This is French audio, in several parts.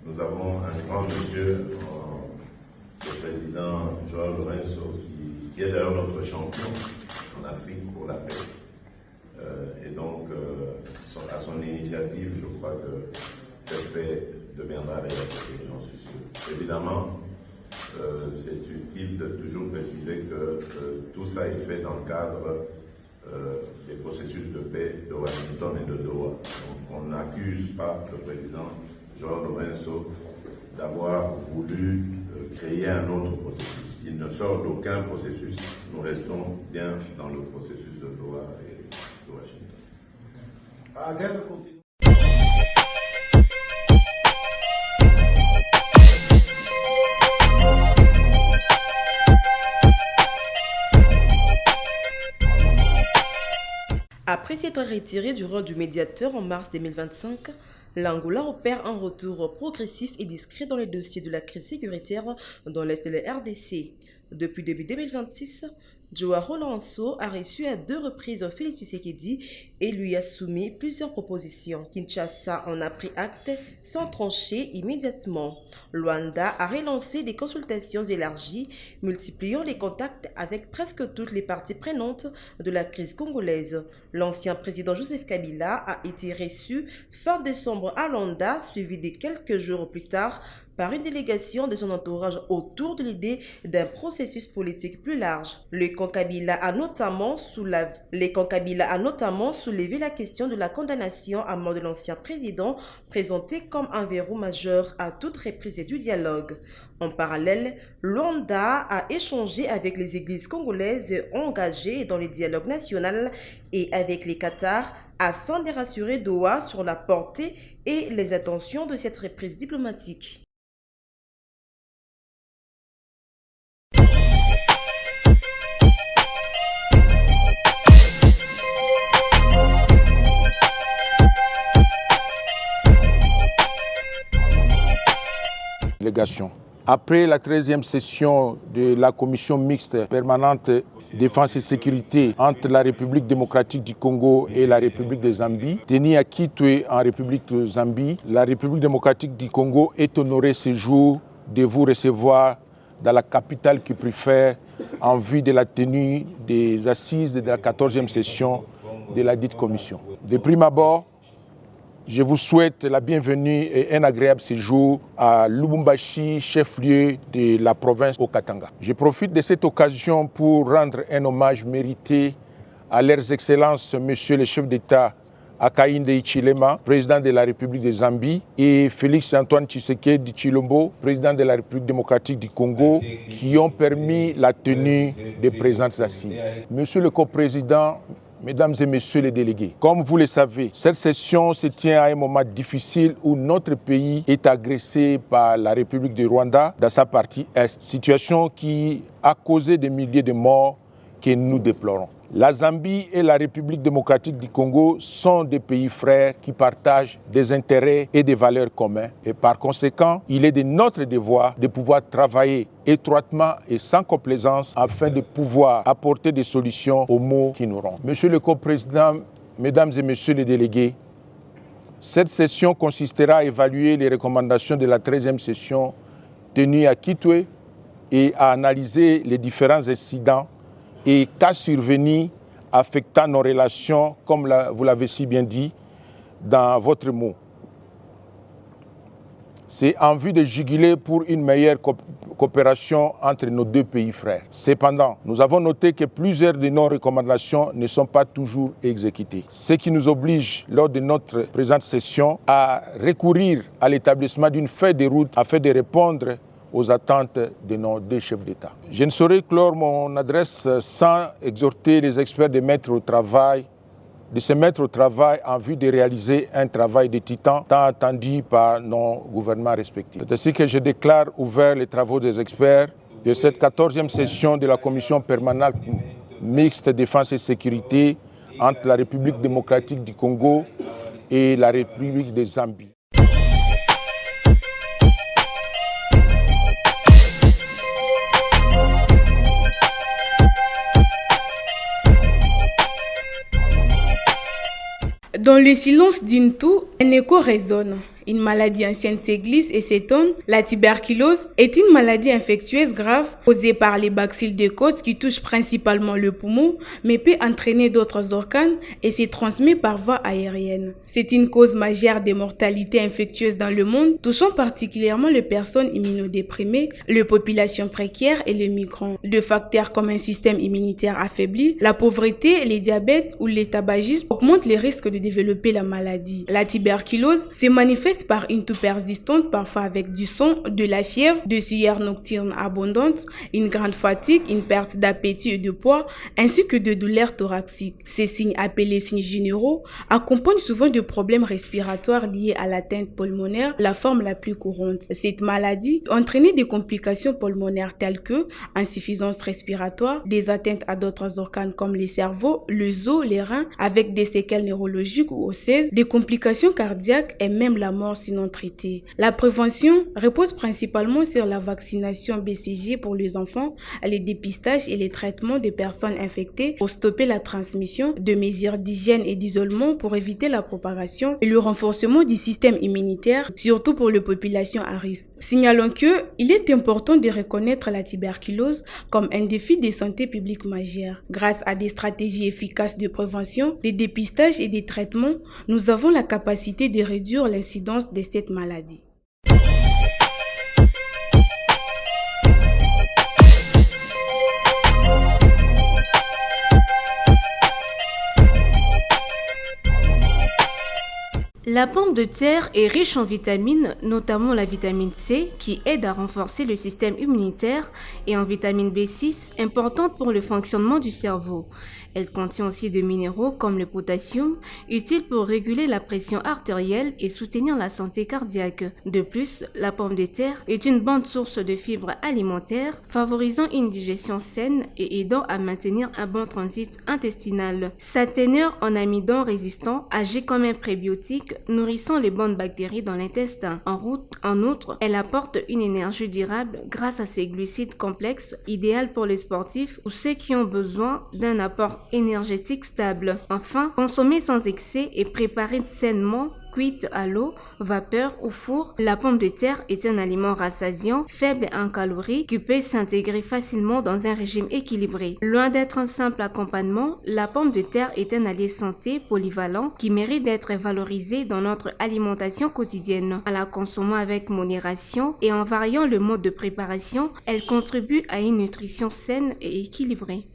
nous avons un grand monsieur, le président Joao Lourenço, qui est d'ailleurs notre champion en Afrique pour la paix. Et donc, à son initiative, je crois que cette paix deviendra réalité, j'en suis sûr. Évidemment, c'est utile de toujours préciser que tout ça est fait dans le cadre des processus de paix de Washington et de Doha. Donc, on n'accuse pas le président Joao Lourenço d'avoir voulu créer un autre processus. Il ne sort d'aucun processus. Nous restons bien dans le processus de Doha et de Washington. La guerre continue. Après s'être retiré du rôle du médiateur en mars 2025, l'Angola opère un retour progressif et discret dans les dossiers de la crise sécuritaire dans l'est de la RDC. Depuis début 2026, Joao Lourenço a reçu à 2 reprises Félix Tshisekedi et lui a soumis plusieurs propositions. Kinshasa en a pris acte sans trancher immédiatement. Luanda a relancé des consultations élargies, multipliant les contacts avec presque toutes les parties prenantes de la crise congolaise. L'ancien président Joseph Kabila a été reçu fin décembre à Luanda, suivi de quelques jours plus tard par une délégation de son entourage autour de l'idée d'un processus politique plus large. Le camp Kabila a notamment soulevé la question de la condamnation à mort de l'ancien président, présenté comme un verrou majeur à toute reprise du dialogue. En parallèle, Luanda a échangé avec les églises congolaises engagées dans le dialogue national et avec les Qatar afin de rassurer Doha sur la portée et les intentions de cette reprise diplomatique. Après la 13e session de la commission mixte permanente défense et sécurité entre la République démocratique du Congo et la République de Zambie, tenue à Kitwe en République de Zambie, la République démocratique du Congo est honorée ce jour de vous recevoir dans la capitale qui préfère en vue de la tenue des assises de la 14e session de la dite commission. De prime abord, je vous souhaite la bienvenue et un agréable séjour à Lubumbashi, chef-lieu de la province au Katanga. Je profite de cette occasion pour rendre un hommage mérité à leurs excellences, Monsieur le chef d'État Hakainde Hichilema, président de la République de Zambie, et Félix Antoine Tshisekedi Tshilombo, président de la République démocratique du Congo, qui ont permis la tenue des présentes assises. Monsieur le coprésident, Mesdames et Messieurs les délégués, comme vous le savez, cette session se tient à un moment difficile où notre pays est agressé par la République du Rwanda dans sa partie Est, situation qui a causé des milliers de morts que nous déplorons. La Zambie et la République démocratique du Congo sont des pays frères qui partagent des intérêts et des valeurs communs. Et par conséquent, il est de notre devoir de pouvoir travailler étroitement et sans complaisance afin de pouvoir apporter des solutions aux maux qui nous rendent. Monsieur le coprésident, Mesdames et Messieurs les délégués, cette session consistera à évaluer les recommandations de la 13e session tenue à Kitwe et à analyser les différents incidents et cas survenus affectant nos relations, comme vous l'avez si bien dit dans votre mot. C'est en vue de juguler pour une meilleure coopération entre nos deux pays frères. Cependant, nous avons noté que plusieurs de nos recommandations ne sont pas toujours exécutées, ce qui nous oblige, lors de notre présente session, à recourir à l'établissement d'une feuille de route afin de répondre aux attentes de nos deux chefs d'État. Je ne saurais clore mon adresse sans exhorter les experts de se mettre au travail en vue de réaliser un travail de titan tant attendu par nos gouvernements respectifs. C'est ainsi que je déclare ouvert les travaux des experts de cette 14e session de la commission permanente mixte défense et sécurité entre la République démocratique du Congo et la République de Zambie. Dans le silence d'Intou, un écho résonne. Une maladie ancienne se glisse et s'étonne. La tuberculose est une maladie infectieuse grave causée par les bacilles de Koch qui touchent principalement le poumon, mais peut entraîner d'autres organes et se transmet par voie aérienne. C'est une cause majeure de mortalité infectieuse dans le monde, touchant particulièrement les personnes immunodéprimées, les populations précaires et les migrants. Deux facteurs comme un système immunitaire affaibli, la pauvreté, les diabètes ou le tabagisme augmentent les risques de développer la maladie. La tuberculose se manifeste par une toux persistante, parfois avec du sang, de la fièvre, de sueur nocturne abondante, une grande fatigue, une perte d'appétit et de poids, ainsi que de douleurs thoraciques. Ces signes, appelés signes généraux, accompagnent souvent de problèmes respiratoires liés à l'atteinte pulmonaire, la forme la plus courante. Cette maladie entraîne des complications pulmonaires telles que insuffisance respiratoire, des atteintes à d'autres organes comme les cerveaux, les os, les reins, avec des séquelles neurologiques ou osseuses, des complications cardiaques et même la mort sinon traitée. La prévention repose principalement sur la vaccination BCG pour les enfants, les dépistages et les traitements des personnes infectées pour stopper la transmission, de mesures d'hygiène et d'isolement pour éviter la propagation et le renforcement du système immunitaire, surtout pour les populations à risque. Signalons que il est important de reconnaître la tuberculose comme un défi de santé publique majeur. Grâce à des stratégies efficaces de prévention, des dépistages et des traitements, nous avons la capacité de réduire l'incidence de cette maladie. La pomme de terre est riche en vitamines, notamment la vitamine C, qui aide à renforcer le système immunitaire, et en vitamine B6, importante pour le fonctionnement du cerveau. Elle contient aussi de minéraux comme le potassium, utile pour réguler la pression artérielle et soutenir la santé cardiaque. De plus, la pomme de terre est une bonne source de fibres alimentaires, favorisant une digestion saine et aidant à maintenir un bon transit intestinal. Sa teneur en amidon résistant agit comme un prébiotique, nourrissant les bonnes bactéries dans l'intestin. En outre, elle apporte une énergie durable grâce à ses glucides complexes, idéal pour les sportifs ou ceux qui ont besoin d'un apport énergétique stable. Enfin, consommer sans excès et préparer sainement, cuite à l'eau, vapeur ou four, la pomme de terre est un aliment rassasiant, faible en calories, qui peut s'intégrer facilement dans un régime équilibré. Loin d'être un simple accompagnement, la pomme de terre est un allié santé polyvalent qui mérite d'être valorisé dans notre alimentation quotidienne. En la consommant avec modération et en variant le mode de préparation, elle contribue à une nutrition saine et équilibrée.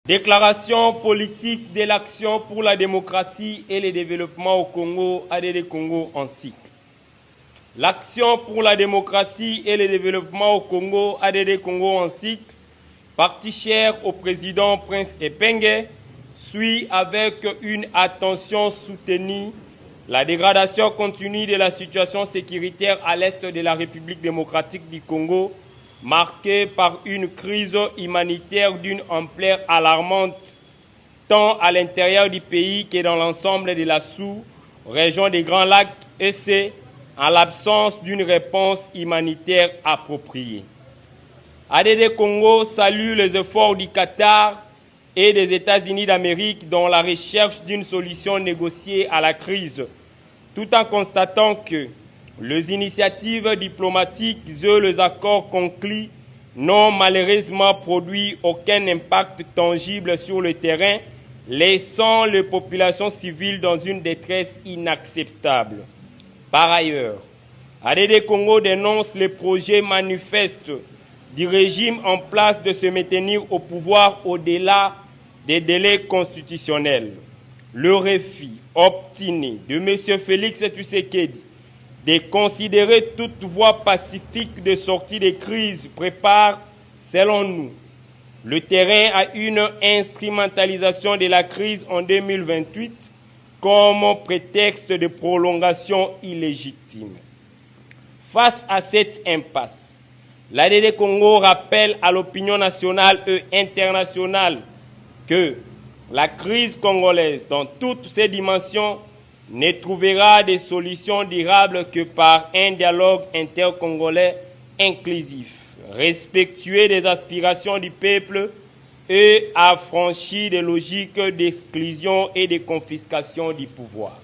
Déclaration politique de l'action pour la démocratie et le développement au Congo, ADD Congo en cycle. L'action pour la démocratie et le développement au Congo, ADD Congo en cycle, parti cher au président Prince Epenge, suit avec une attention soutenue la dégradation continue de la situation sécuritaire à l'est de la République démocratique du Congo, marquée par une crise humanitaire d'une ampleur alarmante, tant à l'intérieur du pays que dans l'ensemble de la sous-région des Grands Lacs, et c'est en l'absence d'une réponse humanitaire appropriée. ADD Congo salue les efforts du Qatar et des États-Unis d'Amérique dans la recherche d'une solution négociée à la crise, tout en constatant que les initiatives diplomatiques et les accords conclus n'ont malheureusement produit aucun impact tangible sur le terrain, laissant les populations civiles dans une détresse inacceptable. Par ailleurs, ADD Congo dénonce les projets manifestes du régime en place de se maintenir au pouvoir au-delà des délais constitutionnels. Le refus obstiné de M. Félix Tshisekedi de considérer toute voie pacifique de sortie des crises prépare, selon nous, le terrain à une instrumentalisation de la crise en 2028 comme prétexte de prolongation illégitime. Face à cette impasse, l'ADD Congo rappelle à l'opinion nationale et internationale que la crise congolaise, dans toutes ses dimensions, ne trouvera des solutions durables que par un dialogue intercongolais inclusif, respectueux des aspirations du peuple et affranchi des logiques d'exclusion et de confiscation du pouvoir.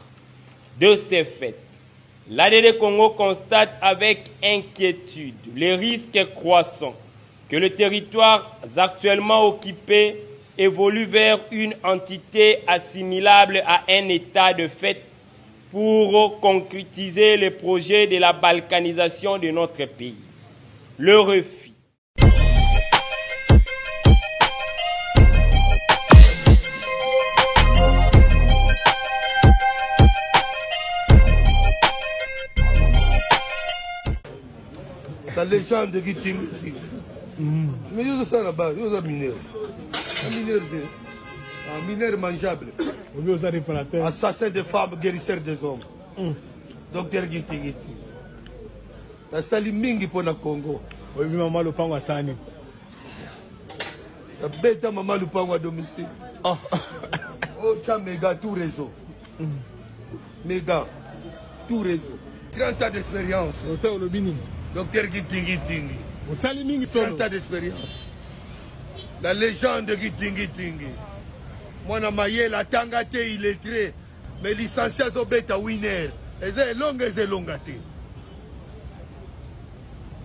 De ces faits, l'ADD Congo constate avec inquiétude les risques croissants que les territoires actuellement occupés évoluent vers une entité assimilable à un état de fait pour concrétiser les projets de la balkanisation de notre pays. Le refus. La légende de Giting. Mais il y a ça là-bas, il y a mineur. Un mineur mangeable. Assassin de femmes, guérisseur des hommes. Docteur Giting. La sali mingi pour le Congo. Oui, maman le pango à Sani. La bête à maman le pango à domicile. Oh, tiens, méga, tout réseau. Méga, tout réseau. 30 ans d'expérience. Docteur Giting. 30 ans d'expérience. La légende de Giting. Moi, la tangate illettré. Mais licencié au bêta winner. Et c'est longue.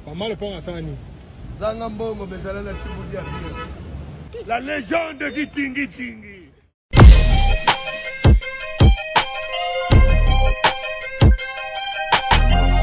Maman le pango à Sani. La légende de Giting.